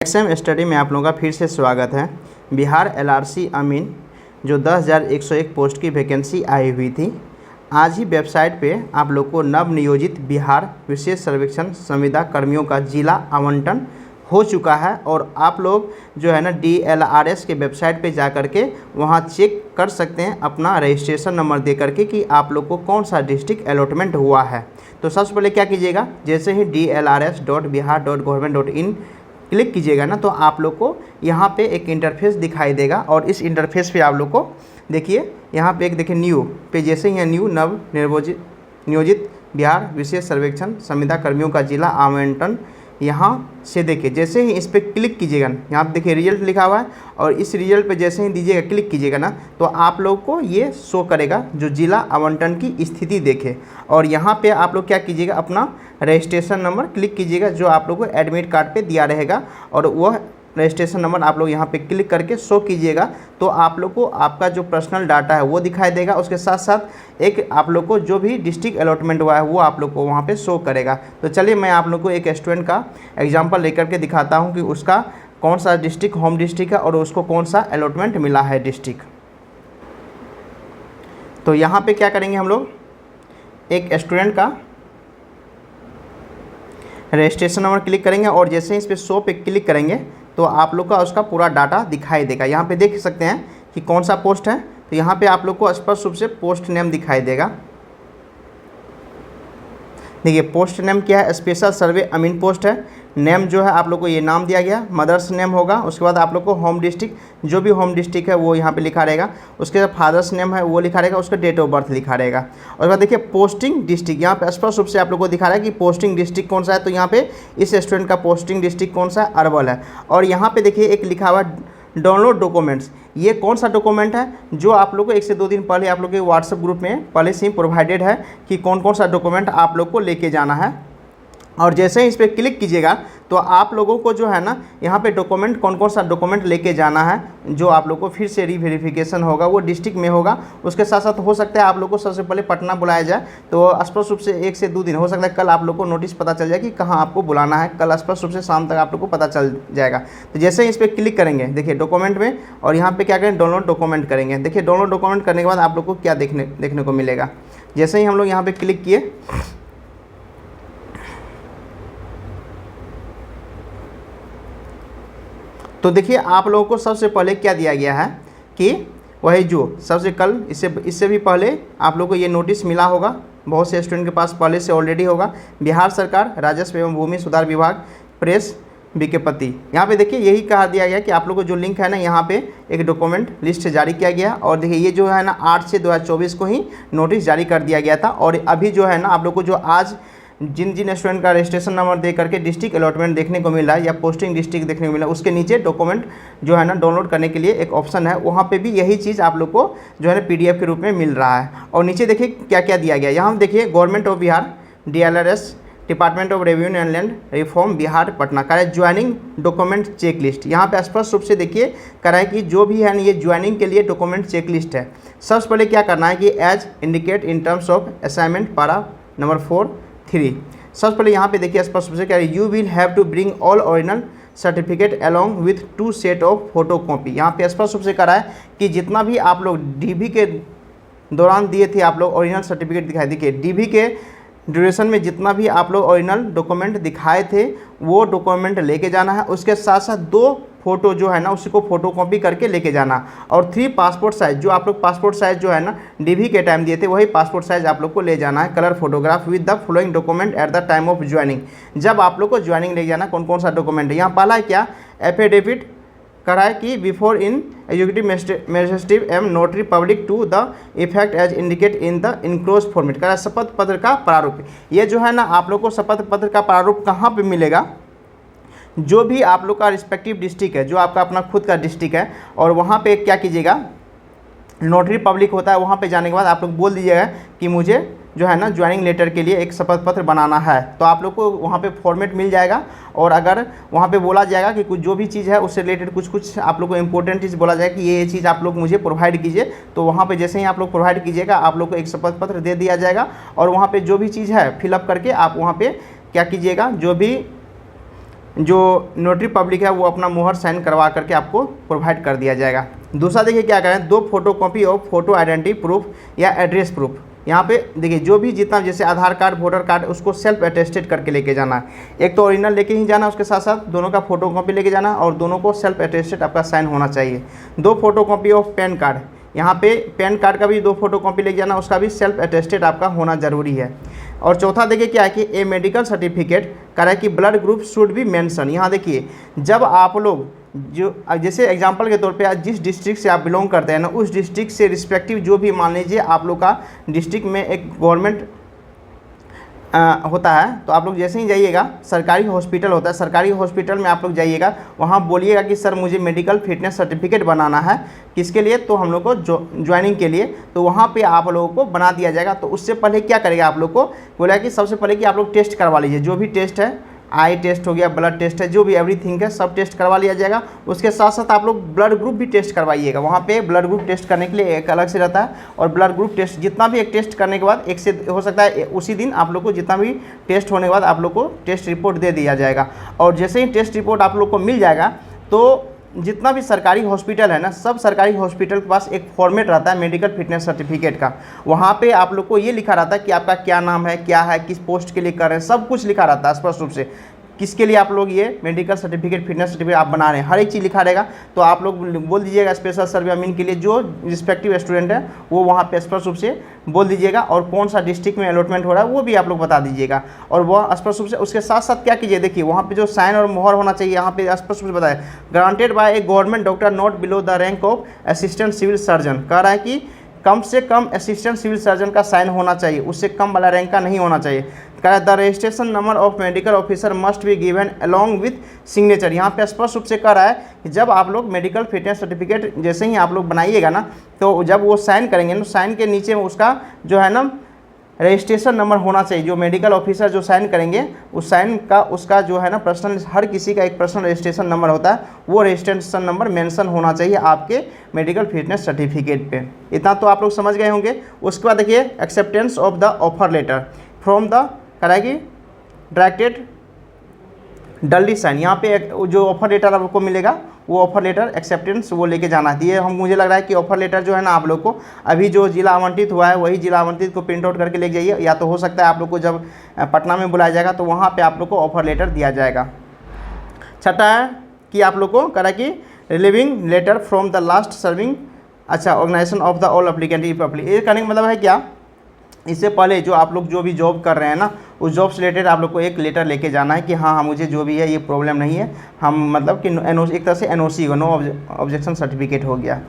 XM study में आप लोगों का फिर से स्वागत है। बिहार एलआरसी अमीन जो 10,101 पोस्ट की वैकेंसी आई हुई थी, आज ही वेबसाइट पे आप लोग को नव नियोजित बिहार विशेष सर्वेक्षण संविदा कर्मियों का जिला आवंटन हो चुका है। और आप लोग जो है ना DLRS के वेबसाइट पे जा कर के वहाँ चेक कर सकते हैं अपना रजिस्ट्रेशन नंबर दे करके कि आप लोग को कौन सा डिस्ट्रिक्ट अलॉटमेंट हुआ है। तो सबसे पहले क्या कीजिएगा, जैसे ही dlrs.bihar.gov.in क्लिक कीजिएगा ना, तो आप लोग को यहाँ पे एक इंटरफेस दिखाई देगा। और इस इंटरफेस पे आप लोग को देखिए, यहाँ पे एक देखिए न्यू पे, जैसे ही न्यू नव नियोजित बिहार विशेष सर्वेक्षण संविदा कर्मियों का जिला आवंटन, यहाँ से देखिए जैसे ही इस पर क्लिक कीजिएगा, यहाँ पे देखिए रिजल्ट लिखा हुआ है। और इस रिजल्ट पे जैसे ही दीजिएगा, क्लिक कीजिएगा ना, तो आप लोग को ये शो करेगा जो जिला आवंटन की स्थिति देखे। और यहाँ पे आप लोग क्या कीजिएगा, अपना रजिस्ट्रेशन नंबर क्लिक कीजिएगा जो आप लोग को एडमिट कार्ड पे दिया रहेगा, और वह रजिस्ट्रेशन नंबर आप लोग यहाँ पे क्लिक करके शो कीजिएगा। तो आप लोग को आपका जो पर्सनल डाटा है वो दिखाई देगा। उसके साथ साथ एक आप लोग को जो भी डिस्ट्रिक्ट अलॉटमेंट हुआ है वो आप लोग को वहाँ पे शो करेगा। तो चलिए मैं आप लोग को एक स्टूडेंट का एग्जांपल लेकर के दिखाता हूँ कि उसका कौन सा डिस्ट्रिक्ट होम डिस्ट्रिक्ट है और उसको कौन सा अलॉटमेंट मिला है डिस्ट्रिक्ट। तो यहाँ पर क्या करेंगे, हम लोग एक स्टूडेंट का रजिस्ट्रेशन नंबर क्लिक करेंगे और जैसे ही इस पर शो पे क्लिक करेंगे तो आप लोग का उसका पूरा डाटा दिखाई देगा। यहाँ पे देख सकते हैं कि कौन सा पोस्ट है। तो यहाँ पे आप लोग को स्पष्ट रूप से पोस्ट नेम दिखाई देगा। देखिए पोस्ट नेम क्या है, स्पेशल सर्वे अमीन पोस्ट है। नेम जो है आप लोग को ये नाम दिया गया, मदर्स नेम होगा। उसके बाद आप लोग को होम डिस्ट्रिक्ट, जो भी होम डिस्ट्रिक्ट है वो यहाँ पे लिखा रहेगा। उसके बाद फादर्स नेम है वो लिखा रहेगा, उसका डेट ऑफ बर्थ लिखा रहेगा। और बाद देखिए पोस्टिंग डिस्ट्रिक्ट, यहाँ पे स्पष्ट रूप से आप लोग को दिखा रहा है कि पोस्टिंग डिस्ट्रिक्ट कौन सा है। तो यहाँ पे इस स्टूडेंट का पोस्टिंग डिस्ट्रिक्ट कौन सा है, अरवल है। और यहाँ पे देखिए एक लिखा हुआ डाउनलोड डॉक्यूमेंट्स, ये कौन सा डॉक्यूमेंट है जो आप लोग को 1 से 2 दिन पहले आप लोग के व्हाट्सएप ग्रुप में पहले से ही प्रोवाइडेड है कि कौन कौन सा डॉक्यूमेंट आप लोग को लेके जाना है। और जैसे ही इस पर क्लिक कीजिएगा तो आप लोगों को जो है ना यहाँ पे डॉक्यूमेंट कौन कौन सा डॉक्यूमेंट लेके जाना है, जो आप लोग को फिर से रीवेरिफिकेशन होगा वो डिस्ट्रिक्ट में होगा। उसके साथ साथ हो सकता है आप लोग को सबसे पहले पटना बुलाया जाए, तो स्पष्ट रूप से 1 से 2 दिन हो सकता है कल आप लोग को नोटिस पता चल जाए कि कहाँ आपको बुलाना है। कल स्पष्ट रूप से शाम तक आप लोग को पता चल जाएगा। तो जैसे ही इस पर क्लिक करेंगे देखिए डॉक्यूमेंट में, और यहाँ पर क्या करें, डाउनलोड डॉक्यूमेंट करेंगे। देखिए डाउनलोड डॉक्यूमेंट करने के बाद आप लोग को क्या देखने को मिलेगा। जैसे ही हम लोग यहाँ पर क्लिक किए तो देखिए आप लोगों को सबसे पहले क्या दिया गया है कि वही जो सबसे कल इससे भी पहले आप लोगों को ये नोटिस मिला होगा, बहुत से स्टूडेंट के पास पहले से ऑलरेडी होगा। बिहार सरकार राजस्व एवं भूमि सुधार विभाग प्रेस विज्ञप्ति, यहाँ पे देखिए यही कहा दिया गया कि आप लोगों को जो लिंक है ना, यहाँ पे एक डॉक्यूमेंट लिस्ट जारी किया गया। और देखिए ये जो है ना 8/6/2024 को ही नोटिस जारी कर दिया गया था। और अभी जो है ना आप लोग को जो आज जिन स्टूडेंट का रजिस्ट्रेशन नंबर दे करके डिस्ट्रिक्ट अलॉटमेंट देखने को मिल रहा है या पोस्टिंग डिस्ट्रिक्ट देखने को मिला है, उसके नीचे डॉक्यूमेंट जो है ना डाउनलोड करने के लिए एक ऑप्शन है, वहाँ पे भी यही चीज़ आप लोग को जो है ना PDF के रूप में मिल रहा है। और नीचे देखिए क्या क्या दिया गया, यहाँ देखिए government of Bihar DLRS department of revenue and land reform Bihar Patna का ज्वाइनिंग डॉक्यूमेंट चेक लिस्ट। यहाँ पे स्पष्ट रूप से देखिए कराए कि जो भी है ये ज्वाइनिंग के लिए डॉक्यूमेंट चेक लिस्ट है। सबसे पहले क्या करना है कि as indicate in terms of assignment para number 4(3). सबसे पहले यहाँ पे देखिए स्पष्ट रूप से क्या है, you will have to bring all original certificate along with 2 set of photo copy. यहाँ पे स्पष्ट रूप से करा है कि जितना भी आप लोग DV के दौरान दिए थे आप लोग ओरिजिनल सर्टिफिकेट दिखाई, देखिए DV के ड्यूरेशन में जितना भी आप लोग ओरिजिनल डॉक्यूमेंट दिखाए थे वो डॉक्यूमेंट लेके जाना है। उसके साथ साथ 2 फोटो जो है ना उसी को फोटो कॉपी करके लेके जाना। और 3 पासपोर्ट साइज, जो आप लोग पासपोर्ट साइज जो है ना DV के टाइम दिए थे वही पासपोर्ट साइज आप लोग को ले जाना है। Colour photograph with the following document at the time of joining, जब आप लोग को ज्वाइनिंग ले जाना कौन कौन सा डॉक्यूमेंट है। यहाँ पहला है क्या, एफिडेविट करा है कि बिफोर इन एग्जीक्यूटिव मजिस्ट्रेट एम notary public to the effect as indicate in the enclose format, करा शपथ पत्र का प्रारूप। ये जो है ना आप लोग को शपथ पत्र का प्रारूप कहाँ पे मिलेगा, जो भी आप लोग का रिस्पेक्टिव डिस्ट्रिक्ट है, जो आपका अपना खुद का डिस्ट्रिक्ट है, और वहाँ पे क्या कीजिएगा, नोटरी पब्लिक होता है, वहाँ पे जाने के बाद आप लोग बोल दीजिएगा कि मुझे जो है ना ज्वाइनिंग लेटर के लिए एक शपथ पत्र बनाना है। तो आप लोग को वहाँ पे फॉर्मेट मिल जाएगा। और अगर वहाँ पे बोला जाएगा कि कुछ जो भी चीज़ है उससे रिलेटेड कुछ आप लोग को इंपॉर्टेंट चीज़ बोला जाएगा कि ये चीज़ आप लोग मुझे प्रोवाइड कीजिए, तो वहाँ पे जैसे ही आप लोग प्रोवाइड कीजिएगा आप लोग को एक शपथ पत्र दे दिया जाएगा। और वहाँ पर जो भी चीज़ है फिलअप करके आप वहाँ पर क्या कीजिएगा, जो भी जो नोटरी पब्लिक है वो अपना मुहर साइन करवा करके आपको प्रोवाइड कर दिया जाएगा। दूसरा देखिए क्या करें, 2 photocopy of photo identity proof या एड्रेस प्रूफ। यहाँ पे देखिए जो भी जितना जैसे आधार कार्ड, वोटर कार्ड, उसको सेल्फ अटेस्टेड करके लेके जाना है। एक तो ओरिजिनल लेके ही जाना, उसके साथ साथ दोनों का फोटोकॉपी लेके जाना और दोनों को सेल्फ अटेस्टेड आपका साइन होना चाहिए। 2 फोटोकॉपी ऑफ पैन कार्ड, यहाँ पे पैन कार्ड का भी 2 फोटोकॉपी लेके जाना, उसका भी सेल्फ अटेस्टेड आपका होना ज़रूरी है। और चौथा देखिए क्या है कि ए मेडिकल सर्टिफिकेट कह रहा है कि blood group should be mention. यहाँ देखिए जब आप लोग जो जैसे एग्जांपल के तौर पे आज जिस डिस्ट्रिक्ट से आप बिलोंग करते हैं ना, उस डिस्ट्रिक्ट से रिस्पेक्टिव जो भी मान लीजिए आप लोग का डिस्ट्रिक्ट में एक गवर्नमेंट होता है, तो आप लोग जैसे ही जाइएगा सरकारी हॉस्पिटल होता है, सरकारी हॉस्पिटल में आप लोग जाइएगा, वहाँ बोलिएगा कि सर मुझे मेडिकल फिटनेस सर्टिफिकेट बनाना है, किसके लिए, तो हम लोग को ज्वाइनिंग के लिए, तो वहाँ पे आप लोगों को बना दिया जाएगा। तो उससे पहले क्या करेगा, आप लोग को बोला कि सबसे पहले कि आप लोग टेस्ट करवा लीजिए, जो भी टेस्ट है, आई टेस्ट हो गया, ब्लड टेस्ट है, जो भी एवरीथिंग है सब टेस्ट करवा लिया जाएगा। उसके साथ साथ आप लोग ब्लड ग्रुप भी टेस्ट करवाइएगा, वहाँ पे ब्लड ग्रुप टेस्ट करने के लिए एक अलग से रहता है। और ब्लड ग्रुप टेस्ट जितना भी एक टेस्ट करने के बाद एक से हो सकता है उसी दिन आप लोग को जितना भी टेस्ट होने के बाद आप लोग को टेस्ट रिपोर्ट दे दिया जाएगा। और जैसे ही टेस्ट रिपोर्ट आप लोग को मिल जाएगा तो जितना भी सरकारी हॉस्पिटल है ना, सब सरकारी हॉस्पिटल के पास एक फॉर्मेट रहता है मेडिकल फिटनेस सर्टिफिकेट का। वहाँ पे आप लोग को ये लिखा रहता है कि आपका क्या नाम है, क्या है, किस पोस्ट के लिए कर रहे हैं, सब कुछ लिखा रहता है स्पष्ट रूप से, किसके लिए आप लोग ये मेडिकल सर्टिफिकेट, फिटनेस सर्टिफिकेट आप बना रहे हैं, हर एक चीज़ लिखा रहेगा। तो आप लोग बोल दीजिएगा स्पेशल सर्वे अमीन के लिए जो रिस्पेक्टिव स्टूडेंट है वो वहाँ पे स्पष्ट रूप से बोल दीजिएगा, और कौन सा डिस्ट्रिक्ट में अलॉटमेंट हो रहा है वो भी आप लोग बता दीजिएगा। और वह स्पष्ट रूप से उसके साथ साथ क्या कीजिए, देखिए वहाँ पे जो साइन और मोहर होना चाहिए, यहाँ पे स्पष्ट रूप से बताया granted by a government doctor not below the rank of assistant civil surgeon. कह रहा है कि कम से कम असिस्टेंट सिविल सर्जन का साइन होना चाहिए, उससे कम वाला रैंक का नहीं होना चाहिए। कह the registration number of medical officer must be given along with signature. यहाँ पे स्पष्ट रूप से कह रहा है कि जब आप लोग मेडिकल फिटनेस सर्टिफिकेट जैसे ही आप लोग बनाइएगा ना, तो जब वो साइन करेंगे ना, साइन के नीचे में उसका जो है ना रजिस्ट्रेशन नंबर होना चाहिए। जो मेडिकल ऑफिसर जो साइन करेंगे उस साइन का उसका जो है ना पर्सनल, हर किसी का एक पर्सनल रजिस्ट्रेशन नंबर होता है, वो रजिस्ट्रेशन नंबर मेंशन होना चाहिए आपके मेडिकल फिटनेस सर्टिफिकेट पे। इतना तो आप लोग समझ गए होंगे। उसके बाद देखिए acceptance of the offer letter from the कराएगी डायरेक्टेड डल्ली साइन। यहाँ पे जो ऑफर लेटर आपको मिलेगा वो ऑफर लेटर एक्सेप्टेंस वो लेके जाना है। ये हम मुझे लग रहा है कि ऑफर लेटर जो है ना आप लोग को अभी जो जिला आवंटित हुआ है वही जिला आवंटित को प्रिंट आउट करके ले जाइए, या तो हो सकता है आप लोग को जब पटना में बुलाया जाएगा तो वहाँ पे आप लोग को ऑफर लेटर दिया जाएगा। छठा है कि आप लोग को करा कि relieving letter from the last serving organization of the all applicant if apply. ये कहने का मतलब है क्या, इससे पहले जो आप लोग जो भी जॉब कर रहे हैं ना, उस जॉब से रिलेटेड आप लोग को एक लेटर लेके जाना है कि हाँ मुझे जो भी है ये प्रॉब्लम नहीं है, हम मतलब कि एक तरह से एनओसी हो, नो ऑब्जेक्शन सर्टिफिकेट हो गया।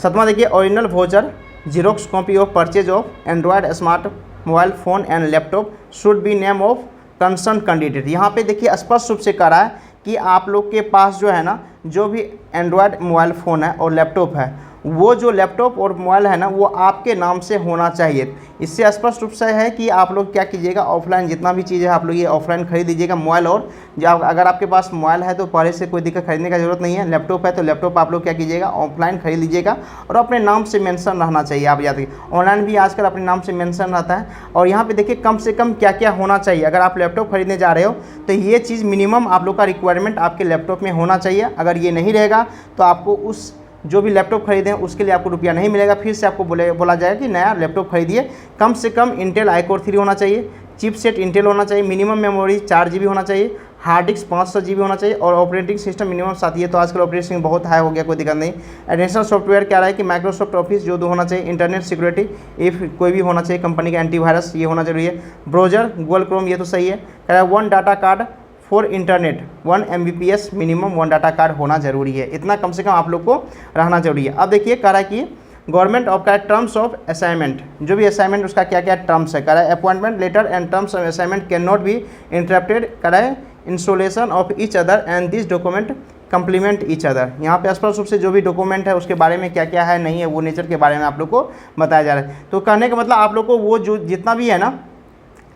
सातवां देखिए original voucher xerox copy of purchase of Android smart mobile phone and laptop should be name of concern candidate. यहाँ पे देखिए स्पष्ट रूप से कह रहा है कि आप लोग के पास जो है ना, जो भी एंड्रॉयड मोबाइल फ़ोन है और लैपटॉप है, वो जो लैपटॉप और मोबाइल है ना वो आपके नाम से होना चाहिए। इससे स्पष्ट रूप से है कि आप लोग क्या कीजिएगा, ऑफलाइन जितना भी चीज़ है आप लोग ये ऑफलाइन खरीद लीजिएगा मोबाइल। और जब अगर आपके पास मोबाइल है तो पहले से कोई दिक्कत खरीदने का जरूरत नहीं है, लैपटॉप है तो लैपटॉप आप लोग क्या कीजिएगा ऑफलाइन खरीद लीजिएगा, और अपने नाम से मेंशन रहना चाहिए। आप याद रखिए ऑनलाइन भी आजकल अपने नाम से मेंशन रहता है। और यहाँ पे देखिए कम से कम क्या क्या होना चाहिए, अगर आप लैपटॉप खरीदने जा रहे हो तो ये चीज़ मिनिमम आप लोग का रिक्वायरमेंट आपके लैपटॉप में होना चाहिए। अगर ये नहीं रहेगा तो आपको उस जो भी लैपटॉप खरीदें उसके लिए आपको रुपया नहीं मिलेगा, फिर से आपको बोला जाएगा कि नया लैपटॉप खरीदिए। कम से कम इंटेल i-Core 3 होना चाहिए, चिपसेट इंटेल होना चाहिए, मिनिमम मेमोरी 4 GB होना चाहिए, हार्ड डिस्क 500 GB होना चाहिए, और ऑपरेटिंग सिस्टम मिनिमम 7। ये तो आजकल ऑपरेटिंग सिस्टम बहुत हाई हो गया, कोई दिक्कत नहीं। एडिशनल सॉफ्टवेयर क्या रहा है कि माइक्रोसॉफ्ट ऑफिस जो 2 होना चाहिए, इंटरनेट सिक्योरिटी इफ कोई भी होना चाहिए, कंपनी का एंटीवायरस ये होना जरूरी है, ब्राउजर गूगल क्रोम ये तो सही है। कह रहा है 1 data card for internet 1 Mbps minimum 1 data card होना जरूरी है। इतना कम से कम आप लोग को रहना जरूरी है। अब देखिए कह रहा है कि गवर्नमेंट ऑफ का टर्म्स ऑफ असाइनमेंट, जो भी असाइनमेंट उसका क्या क्या टर्म्स है, कह रहा है appointment letter and terms of assignment can not be interrupted, कह रहा है installation of each other and this document complement each other. यहाँ पे स्पष्ट रूप से जो भी डॉक्यूमेंट है उसके बारे में क्या क्या है नहीं है वो नेचर के बारे में आप लोग को बताया जा रहा है। तो कहने का मतलब आप लोग को वो जो जितना भी है ना,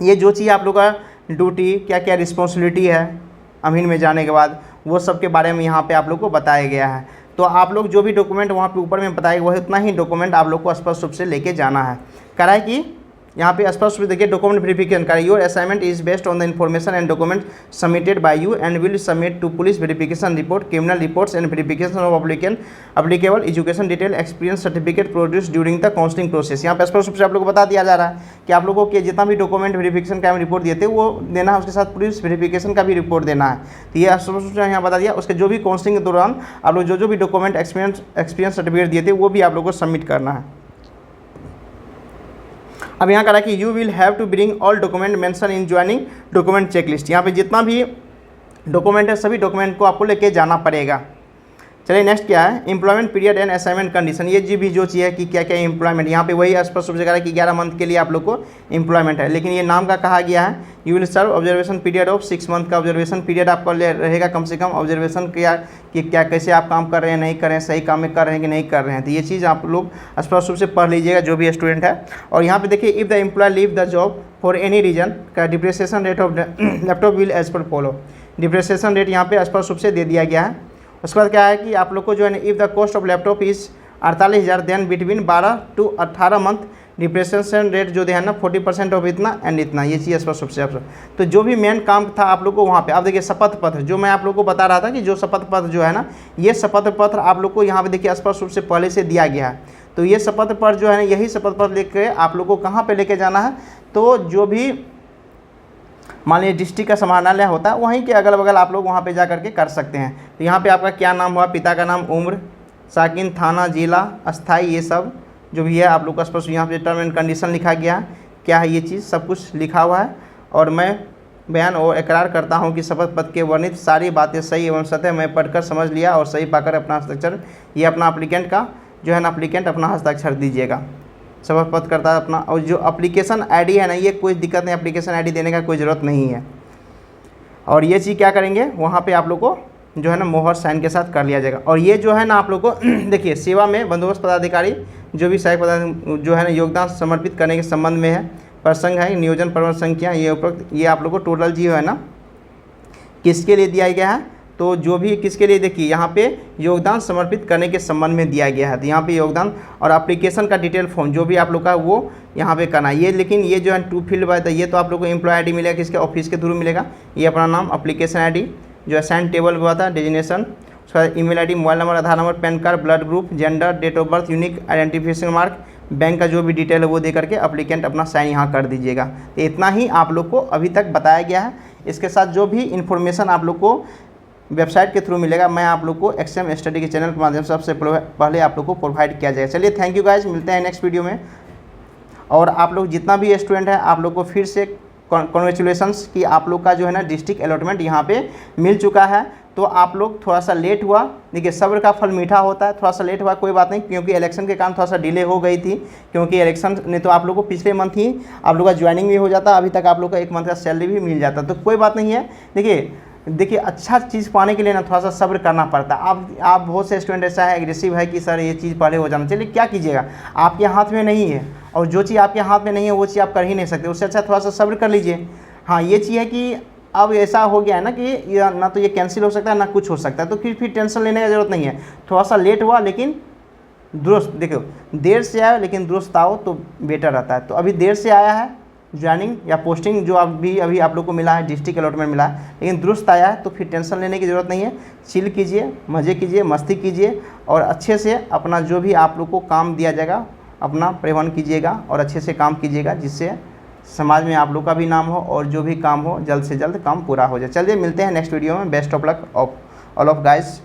ये जो चीज़ आप लोग का ड्यूटी क्या क्या रिस्पॉन्सिबिलिटी है अमीन में जाने के बाद, वो सब के बारे में यहाँ पे आप लोग को बताया गया है। तो आप लोग जो भी डॉक्यूमेंट वहाँ पे ऊपर में बताएगा वही उतना ही डॉक्यूमेंट आप लोग को स्पष्ट रूप से लेके जाना है। कह रहा है कि यहाँ पे स्पष्ट रूप से देखिए डॉक्यूमेंट वेरिफिकेशन का, your assignment is based on the information and document submitted by you and will submit to police verification report, criminal reports and verification of applicable education detail experience certificate produce during the counselling process. यहाँ पे स्पष्ट रूप से आप लोग को बता दिया जा रहा है कि आप लोगों के जितना भी डॉक्यूमेंट वेरिफिकेशन का रिपोर्ट दिए थे वो देना है, उसके साथ पुलिस वेरिफिकेशन का भी रिपोर्ट देना है। तो ये स्पष्ट रूप से यहाँ बता दिया, उसके जो भी काउंसलिंग के दौरान आप लोग जो भी डॉक्यूमेंट एक्सपीरियंस सर्टिफिकेट दिए थे वो भी आप लोग को सबमिट करना है। अब यहाँ कहा कि you will have to bring all document mention in joining document checklist. यहाँ पे जितना भी डॉक्यूमेंट है सभी डॉक्यूमेंट को आपको लेके जाना पड़ेगा। चलिए नेक्स्ट क्या है, employment period and assignment condition. ये जी भी जो चीज़ है कि क्या क्या एम्प्लॉयमेंट, यहाँ पे वही स्पष्ट रूप से कहा है कि 11 मंथ के लिए आप लोग को एम्प्लॉयमेंट है, लेकिन ये नाम का कहा गया है you will serve observation period of 6 month का ऑब्जर्वेशन पीरियड आपका रहेगा कम से कम। ऑब्जर्वेशन किया कि क्या कैसे आप काम कर रहे हैं नहीं कर रहे हैं, सही काम में कर रहे हैं कि नहीं कर रहे हैं, तो ये चीज़ आप लोग स्पष्ट रूप से पढ़ लीजिएगा जो भी स्टूडेंट है। और यहाँ पे देखिए if the employ leave the job for any reason का depreciation rate of laptop will as per follow. Depreciation rate यहाँ पे स्पष्ट रूप से दे दिया गया है। उसके बाद क्या है कि आप लोग को जो है ना if the cost of laptop is 48,000 then between 12 to 18 month depreciation rate जो है ना 40% ऑफ इतना एंड इतना, ये चीज़ स्पष्ट रूप से आप। तो जो भी मेन काम था आप लोग को वहाँ पे आप देखिए शपथ पत्र, जो मैं आप लोग को बता रहा था कि जो शपथ पत्र जो है ना ये शपथ पत्र आप लोग को यहाँ पे देखिए स्पष्ट रूप से पहले से दिया गया है। तो ये शपथ पत्र जो है ना यही शपथ पत्र लेके आप लोग को कहाँ पर लेके जाना है, तो जो भी मान लीजिए डिस्ट्रिक्ट का समाहरणालय होता है वहीं के अगल बगल आप लोग वहाँ पे जा करके कर सकते हैं। तो यहाँ पे आपका क्या नाम हुआ, पिता का नाम, उम्र, साकिन, थाना, जिला, अस्थाई, ये सब जो भी है आप लोग का स्पष्ट यहाँ पे टर्म एंड कंडीशन लिखा गया है, क्या है ये चीज़ सब कुछ लिखा हुआ है। और मैं बयान और इकरार करता हूँ कि शपथ पत्र के वर्णित सारी बातें सही एवं सत्य मैं पढ़कर समझ लिया और सही पाकर अपना हस्ताक्षर, ये अपना एप्लीकेंट का जो है ना एप्लीकेंट अपना हस्ताक्षर दीजिएगा, शपथ पत्र करता है अपना। और जो एप्लीकेशन आईडी है ना ये कोई दिक्कत नहीं, एप्लीकेशन आईडी देने का कोई ज़रूरत नहीं है। और ये चीज़ क्या करेंगे वहाँ पे आप लोग को जो है ना मोहर साइन के साथ कर लिया जाएगा। और ये जो है ना आप लोग को देखिए सेवा में बंदोबस्त पदाधिकारी जो भी सहायक पदाधिकारी जो है ना योगदान समर्पित करने के संबंध में है, प्रसंग है, नियोजन प्रबंध संख्या, ये उपरोक्त ये आप लोग को टोटल जो है ना किसके लिए दिया गया है, तो जो भी किसके लिए देखिए यहाँ पे योगदान समर्पित करने के संबंध में दिया गया है। तो यहाँ पे योगदान और एप्लीकेशन का डिटेल फॉर्म जो भी आप लोग का वो यहाँ पे करना है। ये लेकिन ये जो है टू फील्ड बाय, ये तो आप लोग को एम्प्लॉय आईडी मिलेगा, किसके ऑफिस के थ्रू मिलेगा, ये अपना नाम, एप्लीकेशन आईडी जो असाइन टेबल हुआ था, डेजिनेशन, उसके बाद email ID, mobile number, Aadhaar number, PAN card, blood group, gender, date of birth, unique identification mark, bank का जो भी डिटेल है वो दे करके एप्लीकेंट अपना साइन यहाँ कर दीजिएगा। तो इतना ही आप लोग को अभी तक बताया गया है। इसके साथ जो भी इन्फॉर्मेशन आप लोग को वेबसाइट के थ्रू मिलेगा मैं आप लोग को एक्सएम स्टडी के चैनल के माध्यम से सबसे पहले आप लोग को प्रोवाइड किया जाएगा। चलिए थैंक यू गाइज, मिलते हैं नेक्स्ट वीडियो में। और आप लोग जितना भी स्टूडेंट है आप लोग को फिर से कॉन्ग्रेचुलेसन्स कि आप लोग का जो है ना डिस्ट्रिक्ट अलॉटमेंट यहाँ पे मिल चुका है। तो आप लोग थोड़ा सा लेट हुआ, देखिए सब्र का फल मीठा होता है, थोड़ा सा लेट हुआ कोई बात नहीं, क्योंकि इलेक्शन के कारण थोड़ा सा डिले हो गई थी, क्योंकि इलेक्शन ने तो आप लोग को पिछले मंथ ही आप लोग का ज्वाइनिंग भी हो जाता, अभी तक आप लोग का 1 मंथ का सैलरी भी मिल जाता। तो कोई बात नहीं है। देखिए अच्छा चीज़ पाने के लिए ना थोड़ा सा सब्र करना पड़ता है। आप बहुत से स्टूडेंट ऐसा है एग्रेसिव है कि सर ये चीज़ पहले हो जाना चाहिए, क्या कीजिएगा, आपके हाथ में नहीं है, और जो चीज़ आपके हाथ में नहीं है वो चीज़ आप कर ही नहीं सकते, उससे अच्छा थोड़ा सा सब्र कर लीजिए। हाँ ये चीज़ है कि अब ऐसा हो गया है ना कि ना तो ये कैंसिल हो सकता है ना कुछ हो सकता है, तो फिर टेंशन लेने की ज़रूरत नहीं है। थोड़ा सा लेट हुआ लेकिन दुरुस्त, देखो देर से आया लेकिन दुरुस्त आओ तो बेटर रहता है। तो अभी देर से आया है ज्वाइनिंग या पोस्टिंग जो अभी आप लोग को मिला है, डिस्ट्रिक्ट अलॉटमेंट मिला है, लेकिन दुरुस्त आया है, तो फिर टेंशन लेने की ज़रूरत नहीं है। चिल कीजिए, मज़े कीजिए, मस्ती कीजिए और अच्छे से अपना जो भी आप लोग को काम दिया जाएगा अपना परिवहन कीजिएगा और अच्छे से काम कीजिएगा, जिससे समाज में आप लोग का भी नाम हो और जो भी काम हो जल्द से जल्द काम पूरा हो जाए। चलिए मिलते हैं नेक्स्ट वीडियो में। Best of luck of all of guys.